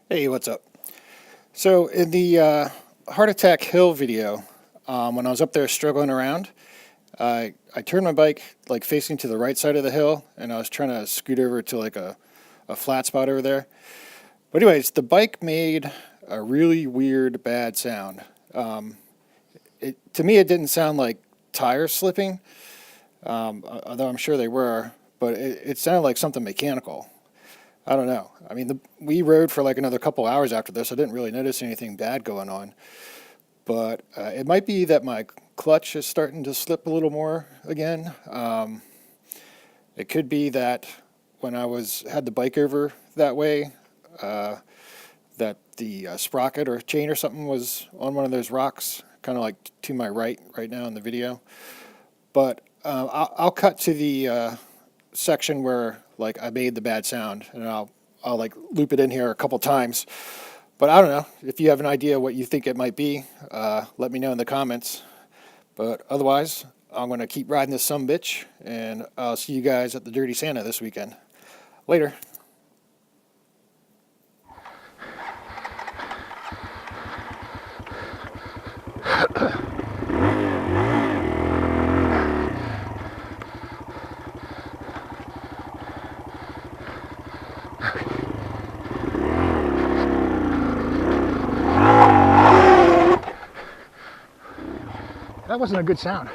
Hey, what's up? So in the heart attack hill video, when I was up there struggling around, I turned my bike like facing to the right side of the hill, and I was trying to scoot over to like a flat spot over there. But anyways, the bike made a really weird, bad sound. To me, it didn't sound like tires slipping, although I'm sure they were, but it sounded like something mechanical. I don't know. I mean, we rode for like another couple hours after this. I didn't really notice anything bad going on, but it might be that my clutch is starting to slip a little more again. It could be that when I had the bike over that way, that the sprocket or chain or something was on one of those rocks, kind of like to my right now in the video. But I'll cut to the section where like I made the bad sound, and I'll like loop it in here a couple times. But I don't know if you have an idea what you think it might be. Let me know in the comments. But otherwise, I'm gonna keep riding this sumbitch, and I'll see you guys at the Dirty Santa this weekend. Later. That wasn't a good sound.